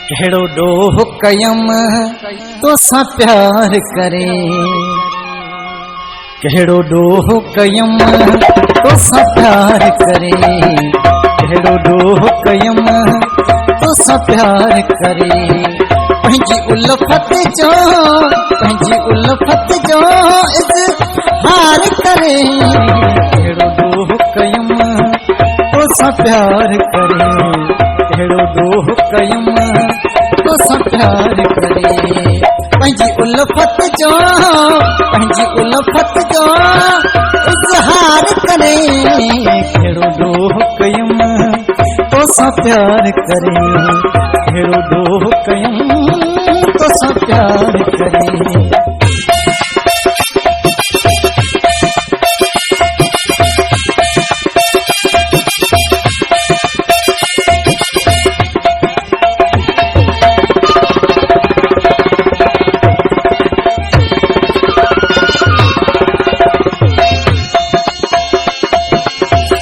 कहिड़ो ॾोह कयम तो सां प्यार करे, कहिड़ो ॾोह कयम तो सां प्यार करे, कहिड़ो ॾोह कयम तो सां प्यार करे। पंहिंजी उल्फत जो इज़हार करे, कहिड़ो ॾोह कयम तो सां प्यार करे, कहिड़ो ॾोह कयम तो सां प्यार करे। पंहिंजी उल्फत जो इज़हार करे, कहिड़ो ॾोह कयम तो सां प्यार करे, कहिड़ो ॾोह कयम तो सां प्यार करे।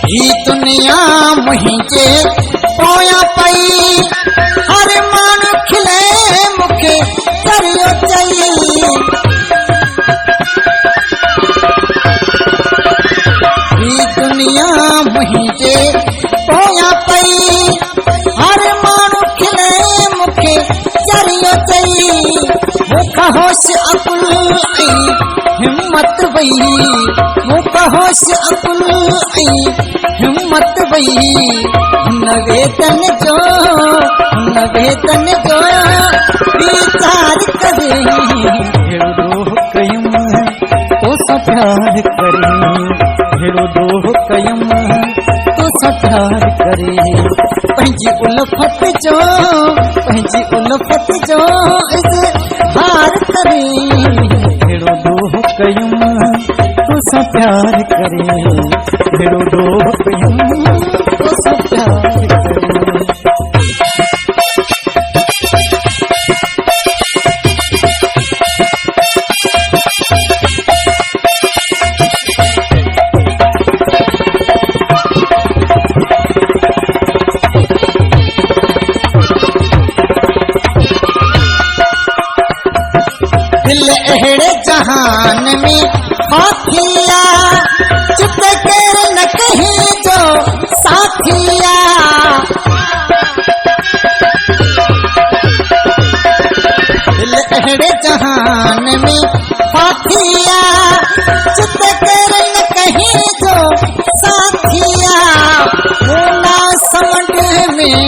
ही दुनिया मुंहिंजे पोयां पई, हर माण्हू खिले मूंखे करियो चई। ही दुनिया मुंहिंजे पोयां पई, हर माण्हू खिले मूंखे करियो चई। मूंखां होश अकुल ऐं हिम्मत वई, मूंखां होश अकुल ऐं हिम्मत वई। हुन वेतन जो वीचार करे, कहिड़ो ॾोह कयम तो सां प्यार करे, कहिड़ो ॾोह कयम तो सां प्यार करे। पंहिंजी उल्फत जो इज़हार करे, कहिड़ो ॾोह कयम तो सां प्यार करे, कहिड़ो ॾोह कयम तो सां प्यार करे। दिल अहिड़े जहान में फाथिया, चित केर न कहीं जो साथिया। दिल अहिड़े जहान में फाथिया, चित केर न कहीं जो साथिया। पूना समंड में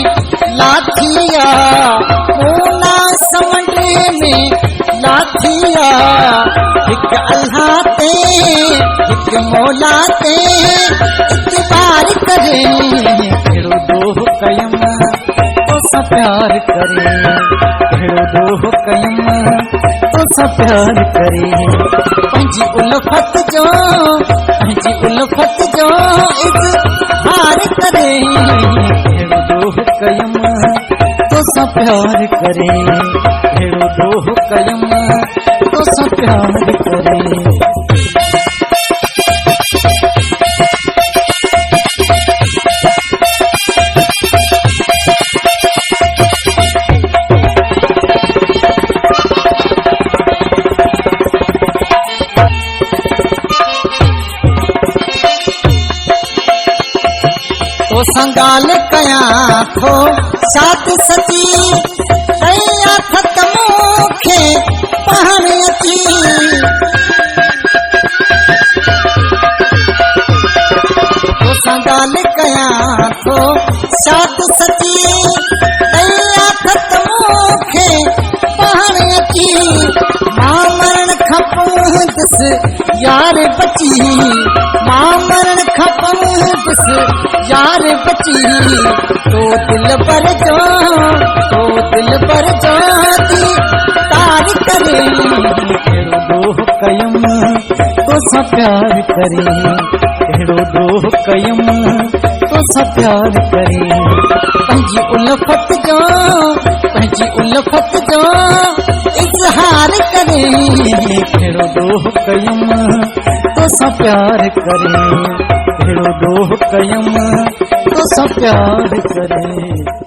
लाथिया, पूना समंड में लाथिया। हिक अल्लाह ते हिक मौला ते इतबार करे, कहिड़ो ॾोह कयम तो सां प्यार करे, कहिड़ो ॾोह कयम तो सां प्यार करे। पंहिंजी उल्फत जो इज़हार करे, कहिड़ो ॾोह कयम तो सां प्यार करे, कहिड़ो ॾोह कयम तो सां प्यार करे। तो संगाल कयां थो साथ सची, कया थत मूंखे पहण अची। तो संगाल कयां थो साथ सची, कया थत मूंखे पहण अची। मां मरण खां पोइ यार बची, मां मरण खां पोइ यार बची। तो दिल पर जो थी तार करे, कहिड़ो ॾोह कयम तो सां प्यार करे, कहिड़ो ॾोह कयम तो सां प्यार करे। पंहिंजी उल्फत जो इज़हार करे, कहिड़ो ॾोह कयम तो सां प्यार करे, कहिड़ो ॾोह कयम तो सां प्यार करे।